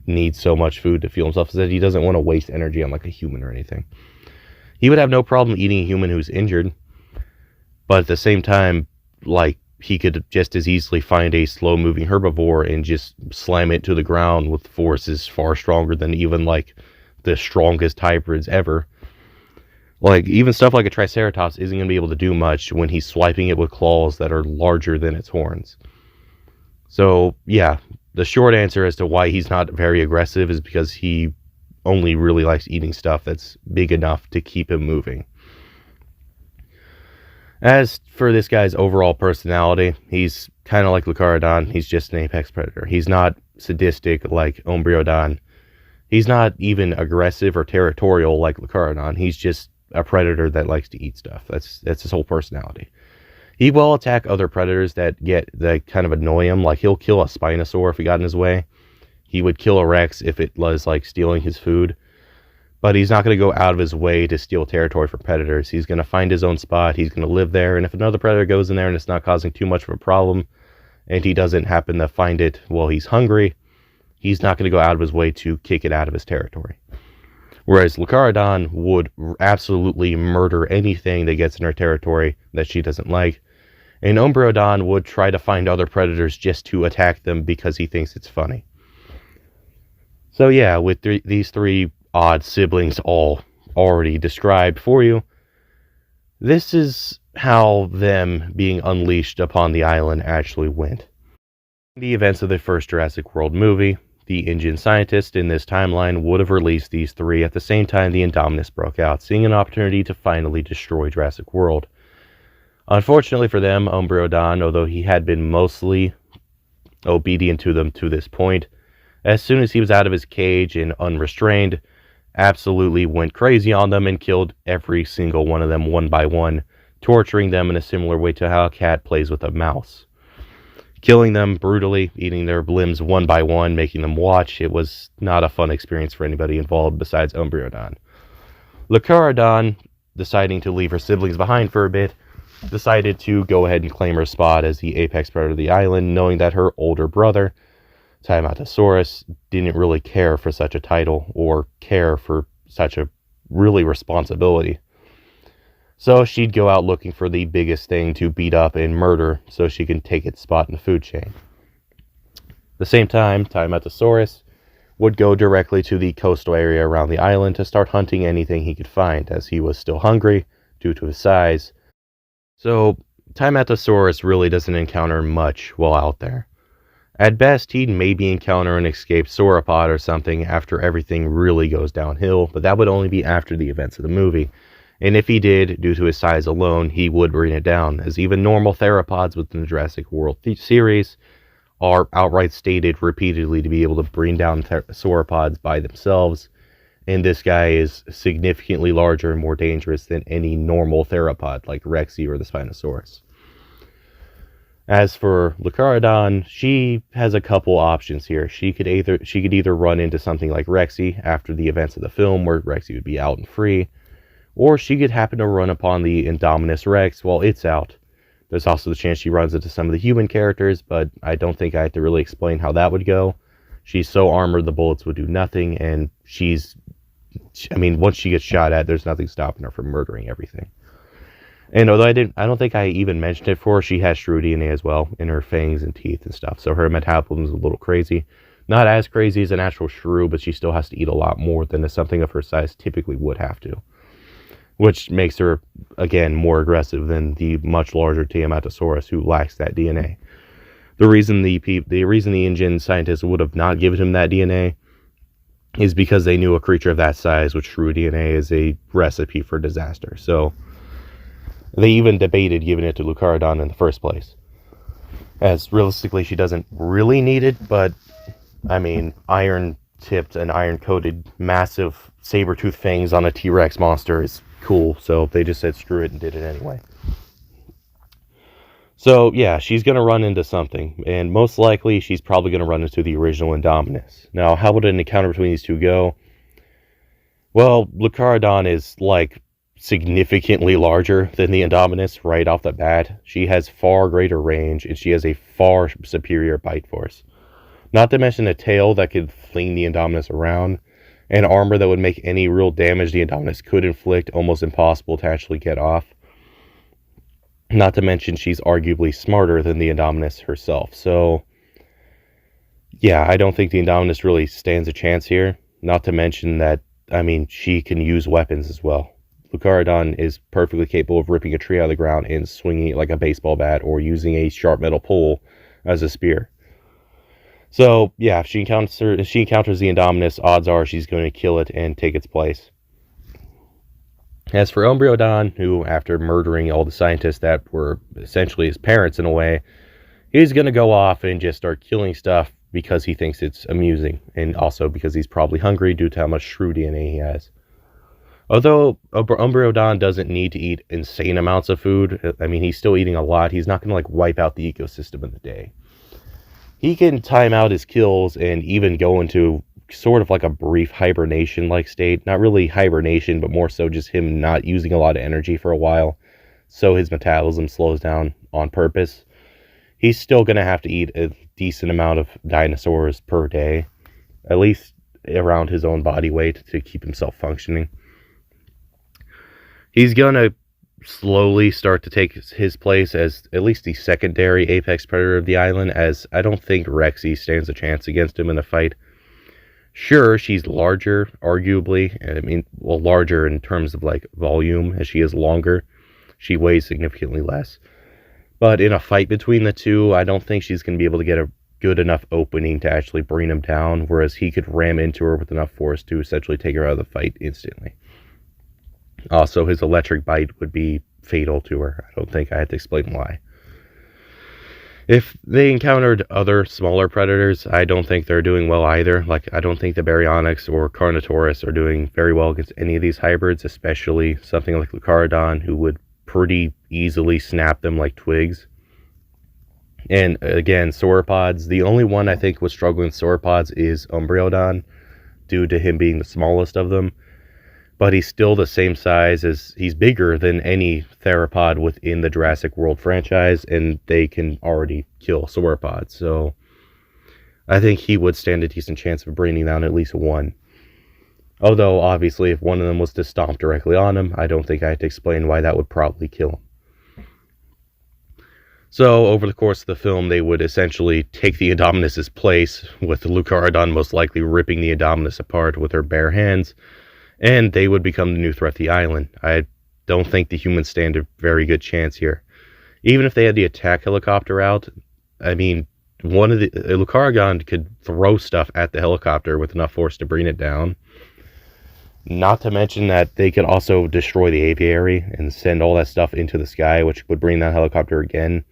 needs so much food to fuel himself, is that he doesn't want to waste energy on like a human or anything. He would have no problem eating a human who's injured, but at the same time, like, he could just as easily find a slow-moving herbivore and just slam it to the ground with forces far stronger than even, like, the strongest hybrids ever. Like, even stuff like a Triceratops isn't going to be able to do much when he's swiping it with claws that are larger than its horns. So, yeah, the short answer as to why he's not very aggressive is because he only really likes eating stuff that's big enough to keep him moving. As for this guy's overall personality, he's kind of like Loricaodon. He's just an apex predator. He's not sadistic like Umbraodon. He's not even aggressive or territorial like Loricaodon. He's just a predator that likes to eat stuff. That's his whole personality. He will attack other predators that kind of annoy him. Like, he'll kill a Spinosaur if he got in his way. He would kill a Rex if it was like stealing his food. But he's not going to go out of his way to steal territory from predators. He's going to find his own spot. He's going to live there. And if another predator goes in there and it's not causing too much of a problem, and he doesn't happen to find it while he's hungry, he's not going to go out of his way to kick it out of his territory. Whereas Loricaodon would absolutely murder anything that gets in her territory that she doesn't like. And Umbraodon would try to find other predators just to attack them because he thinks it's funny. So yeah, with these three odd siblings all already described for you, this is how them being unleashed upon the island actually went. The events of the first Jurassic World movie, the InGen scientist in this timeline would have released these three at the same time the Indominus broke out, seeing an opportunity to finally destroy Jurassic World. Unfortunately for them, Umbraodon, although he had been mostly obedient to them to this point, as soon as he was out of his cage and unrestrained, absolutely went crazy on them and killed every single one of them one by one, torturing them in a similar way to how a cat plays with a mouse. Killing them brutally, eating their limbs one by one, making them watch. It was not a fun experience for anybody involved besides Umbraodon. Loricaodon, deciding to leave her siblings behind for a bit, decided to go ahead and claim her spot as the apex predator of the island, knowing that her older brother, Tiamatosaurus, didn't really care for such a title or care for such a really responsibility. So she'd go out looking for the biggest thing to beat up and murder so she can take its spot in the food chain. At the same time, Tiamatosaurus would go directly to the coastal area around the island to start hunting anything he could find, as he was still hungry due to his size. So Tiamatosaurus really doesn't encounter much while out there. At best, he'd maybe encounter an escaped sauropod or something after everything really goes downhill, but that would only be after the events of the movie. And if he did, due to his size alone, he would bring it down, as even normal theropods within the Jurassic World series are outright stated repeatedly to be able to bring down sauropods by themselves, and this guy is significantly larger and more dangerous than any normal theropod like Rexy or the Spinosaurus. As for Loricaodon, she has a couple options here. She could either run into something like Rexy after the events of the film, where Rexy would be out and free, or she could happen to run upon the Indominus Rex while it's out. There's also the chance she runs into some of the human characters, but I don't think I have to really explain how that would go. She's so armored the bullets would do nothing, and once she gets shot at, there's nothing stopping her from murdering everything. And although I don't think I even mentioned it before, she has shrew DNA as well in her fangs and teeth and stuff, so her metabolism is a little crazy. Not as crazy as an actual shrew, but she still has to eat a lot more than something of her size typically would have to, which makes her, again, more aggressive than the much larger Tiamatosaurus, who lacks that DNA. The reason the InGen scientists would have not given him that DNA is because they knew a creature of that size with shrew DNA is a recipe for disaster. So they even debated giving it to Loricaodon in the first place, as realistically she doesn't really need it, but iron-tipped and iron-coated massive saber-toothed fangs on a T-Rex monster is cool, so they just said screw it and did it anyway. So yeah, she's going to run into something, and most likely she's probably going to run into the original Indominus. Now, how would an encounter between these two go? Well, Loricaodon is significantly larger than the Indominus right off the bat. She has far greater range, and she has a far superior bite force. Not to mention a tail that could fling the Indominus around, and armor that would make any real damage the Indominus could inflict almost impossible to actually get off. Not to mention she's arguably smarter than the Indominus herself. So yeah, I don't think the Indominus really stands a chance here. Not to mention that, she can use weapons as well. Loricaodon is perfectly capable of ripping a tree out of the ground and swinging it like a baseball bat, or using a sharp metal pole as a spear. So yeah, if she encounters the Indominus, odds are she's going to kill it and take its place. As for Umbraodon, who, after murdering all the scientists that were essentially his parents in a way, he's going to go off and just start killing stuff because he thinks it's amusing, and also because he's probably hungry due to how much shrew DNA he has. Although Umbraodon doesn't need to eat insane amounts of food, I mean, he's still eating a lot. He's not going to, like, wipe out the ecosystem in a day. He can time out his kills and even go into sort of like a brief hibernation-like state. Not really hibernation, but more so just him not using a lot of energy for a while, so his metabolism slows down on purpose. He's still going to have to eat a decent amount of dinosaurs per day, at least around his own body weight, to keep himself functioning. He's going to slowly start to take his place as at least the secondary apex predator of the island, as I don't think Rexy stands a chance against him in a fight. Sure, she's larger, arguably. I mean, well, larger in terms of, like, volume, as she is longer. She weighs significantly less. But in a fight between the two, I don't think she's going to be able to get a good enough opening to actually bring him down, whereas he could ram into her with enough force to essentially take her out of the fight instantly. Also, his electric bite would be fatal to her. I don't think I had to explain why. If they encountered other smaller predators, I don't think they're doing well either. Like, I don't think the Baryonyx or Carnotaurus are doing very well against any of these hybrids, especially something like Loricaodon, who would pretty easily snap them like twigs. And again, sauropods, the only one I think was struggling with sauropods is Umbraodon, due to him being the smallest of them. But he's still the same size as, he's bigger than any theropod within the Jurassic World franchise, and they can already kill sauropods. So I think he would stand a decent chance of bringing down at least one. Although, obviously, if one of them was to stomp directly on him, I don't think I have to explain why that would probably kill him. So, over the course of the film, they would essentially take the Indominus's place, with Loricaodon most likely ripping the Indominus apart with her bare hands, and they would become the new threat to the island. I don't think the humans stand a very good chance here. Even if they had the attack helicopter out, I mean, Loricaodon could throw stuff at the helicopter with enough force to bring it down. Not to mention that they could also destroy the aviary and send all that stuff into the sky, which would bring that helicopter again.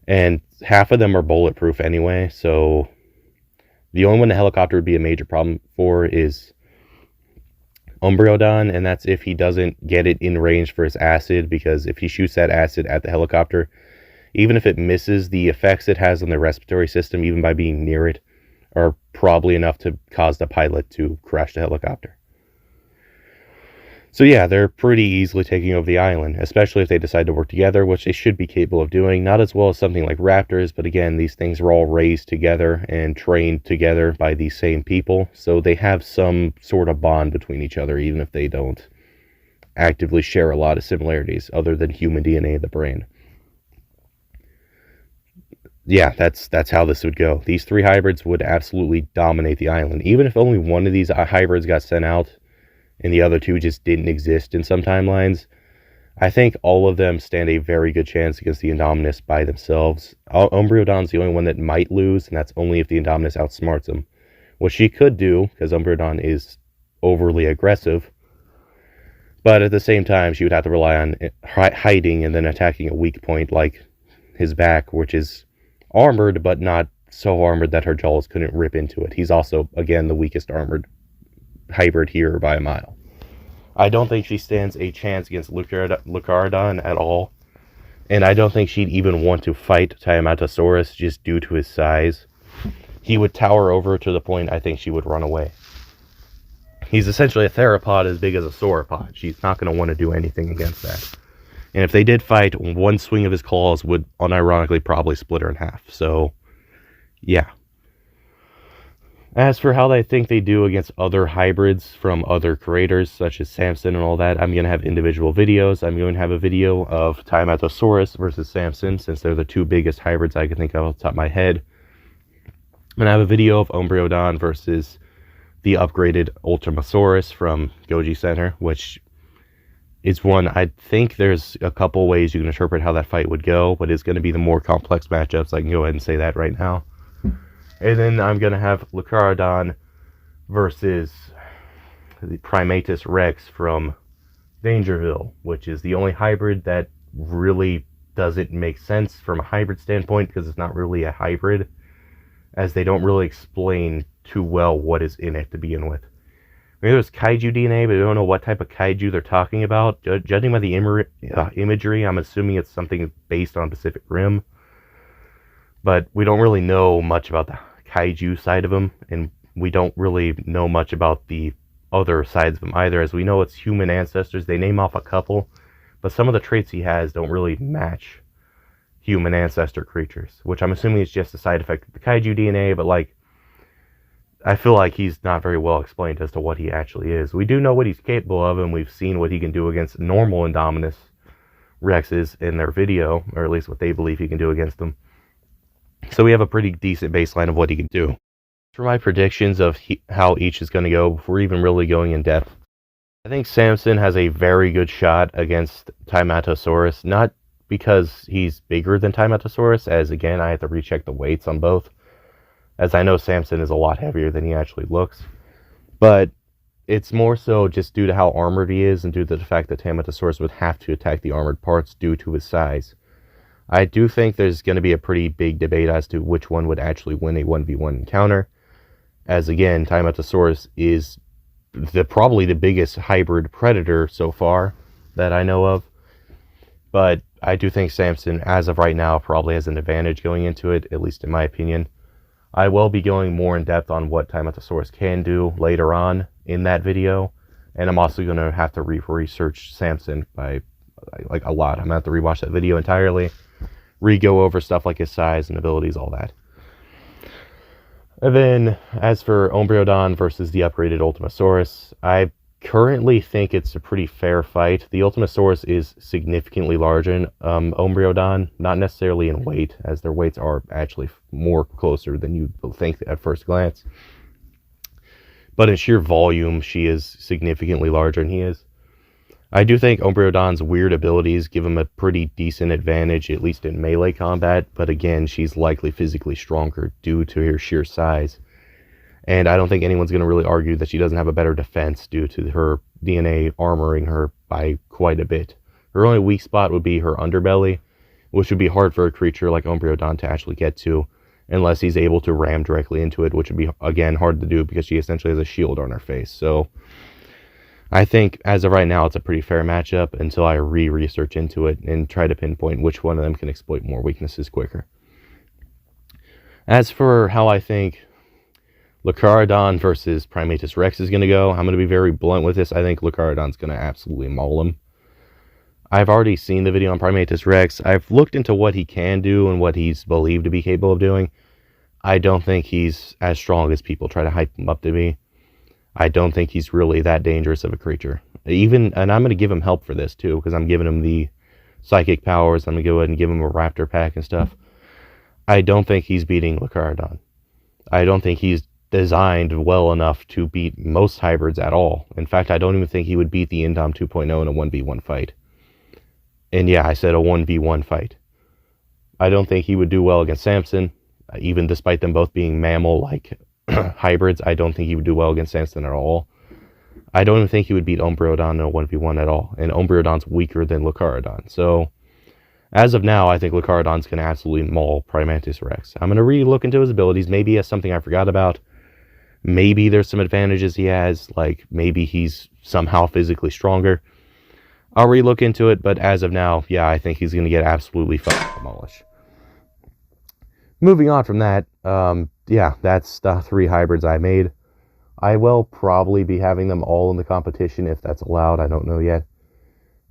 And half of them are bulletproof anyway, so the only one the helicopter would be a major problem for is Umbraodon, and that's if he doesn't get it in range for his acid, because if he shoots that acid at the helicopter, even if it misses, the effects it has on the respiratory system, even by being near it, are probably enough to cause the pilot to crash the helicopter. So yeah, they're pretty easily taking over the island, especially if they decide to work together, which they should be capable of doing. Not as well as something like raptors, but again, these things are all raised together and trained together by these same people, so they have some sort of bond between each other, even if they don't actively share a lot of similarities other than human DNA in the brain. Yeah, that's how this would go. These three hybrids would absolutely dominate the island. Even if only one of these hybrids got sent out, and the other two just didn't exist in some timelines, I think all of them stand a very good chance against the Indominus by themselves. Umbraodon's the only one that might lose, and that's only if the Indominus outsmarts him. What she could do, because Umbraodon is overly aggressive, but at the same time, she would have to rely on hiding and then attacking a weak point like his back, which is armored, but not so armored that her jaws couldn't rip into it. He's also, again, the weakest armored hybrid here by a mile. I don't think she stands a chance against Loricaodon at all, and I don't think she'd even want to fight Tiamatosaurus just due to his size. He would tower over to the point I think she would run away. He's essentially a theropod as big as a sauropod. She's not going to want to do anything against that. And if they did fight, one swing of his claws would unironically probably split her in half. So, yeah. As for how I think they do against other hybrids from other creators, such as Samson and all that, I'm going to have individual videos. I'm going to have a video of Tiamatosaurus versus Samson, since they're the two biggest hybrids I can think of off the top of my head. I'm going to have a video of Umbraodon versus the upgraded Ultimasaurus from Goji Center, which is one, I think there's a couple ways you can interpret how that fight would go, but it's going to be the more complex matchups. I can go ahead and say that right now. And then I'm going to have Loricaodon versus the Primatus Rex from Dangerville, which is the only hybrid that really doesn't make sense from a hybrid standpoint, because it's not really a hybrid. as they don't really explain too well what is in it to begin with. Maybe there's kaiju DNA, but I don't know what type of kaiju they're talking about. Judging by the imagery, I'm assuming it's something based on Pacific Rim. But we don't really know much about the kaiju side of them, and we don't really know much about the other sides of them either. As we know, it's human ancestors. They name off a couple, but some of the traits he has don't really match human ancestor creatures, which I'm assuming is just a side effect of the kaiju DNA, but like, I feel like he's not very well explained as to what he actually is. We do know what he's capable of, and we've seen what he can do against normal Indominus Rexes in their video, or at least what they believe he can do against them. So we have a pretty decent baseline of what he can do. For my predictions of how each is going to go, before even really going in depth, I think Samson has a very good shot against Tiamatosaurus, not because he's bigger than Tiamatosaurus, as again, I have to recheck the weights on both, as I know Samson is a lot heavier than he actually looks, but it's more so just due to how armored he is and due to the fact that Tiamatosaurus would have to attack the armored parts due to his size. I do think there's going to be a pretty big debate as to which one would actually win a 1v1 encounter, as again, Tiamatosaurus is probably the biggest hybrid predator so far that I know of, but I do think Samson, as of right now, probably has an advantage going into it, at least in my opinion. I will be going more in depth on what Tiamatosaurus can do later on in that video, and I'm also going to have to research Samson by like a lot. I'm going to have to rewatch that video entirely, re-go over stuff like his size and abilities, all that. And then, as for Umbraodon versus the upgraded Ultimasaurus, I currently think it's a pretty fair fight. The Ultimasaurus is significantly larger than Umbraodon, not necessarily in weight, as their weights are actually more closer than you think at first glance. But in sheer volume, she is significantly larger than he is. I do think Umbraodon's weird abilities give him a pretty decent advantage, at least in melee combat, but again, she's likely physically stronger due to her sheer size. And I don't think anyone's going to really argue that she doesn't have a better defense due to her DNA armoring her by quite a bit. Her only weak spot would be her underbelly, which would be hard for a creature like Umbraodon to actually get to, unless he's able to ram directly into it, which would be, again, hard to do because she essentially has a shield on her face. So I think, as of right now, it's a pretty fair matchup until I research into it and try to pinpoint which one of them can exploit more weaknesses quicker. As for how I think Loricaodon versus Primatus Rex is going to go, I'm going to be very blunt with this. I think Loricaodon's going to absolutely maul him. I've already seen the video on Primatus Rex. I've looked into what he can do and what he's believed to be capable of doing. I don't think he's as strong as people try to hype him up to be. I don't think he's really that dangerous of a creature. And I'm going to give him help for this too, because I'm giving him the psychic powers. I'm going to go ahead and give him a raptor pack and stuff. I don't think he's beating Loricaodon. I don't think he's designed well enough to beat most hybrids at all. In fact, I don't even think he would beat the Indom 2.0 in a 1v1 fight. And yeah, I said a 1v1 fight. I don't think he would do well against Samson, even despite them both being mammal-like hybrids. I don't think he would do well against Samson at all. I don't even think he would beat Umbraodon in a 1v1 at all. And Umbraodon's weaker than Loricaodon. So, as of now, I think Loricaodon's going to absolutely maul Primatus Rex. I'm going to re-look into his abilities. Maybe he has something I forgot about. Maybe there's some advantages he has, like maybe he's somehow physically stronger. I'll re-look into it, but as of now, yeah, I think he's going to get absolutely fucking demolished. Moving on from that, yeah, that's the 3 hybrids I made. I will probably be having them all in the competition if that's allowed. I don't know yet.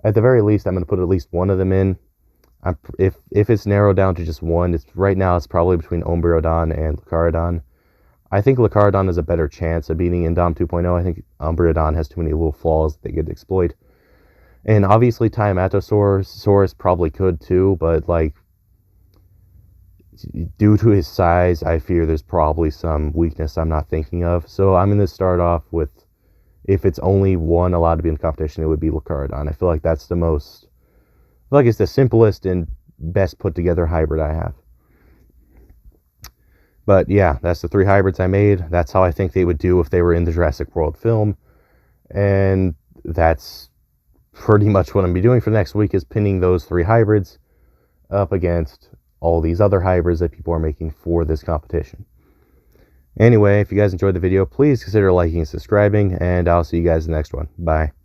At the very least, I'm going to put at least one of them in. If it's narrowed down to just one, right now it's probably between Umbraodon and Loricaodon. I think Loricaodon has a better chance of beating Indom 2.0. I think Umbraodon has too many little flaws they could exploit. And obviously Tiamatosaurus probably could too, but like, due to his size, I fear there's probably some weakness I'm not thinking of. So I'm going to start off with, if it's only one allowed to be in the competition, it would be Loricaodon. I feel like that's it's the simplest and best put together hybrid I have. But yeah, that's the 3 hybrids I made. That's how I think they would do if they were in the Jurassic World film. And that's pretty much what I'm going to be doing for the next week, is pinning those 3 hybrids up against all these other hybrids that people are making for this competition. Anyway, if you guys enjoyed the video, please consider liking and subscribing, and I'll see you guys in the next one. Bye.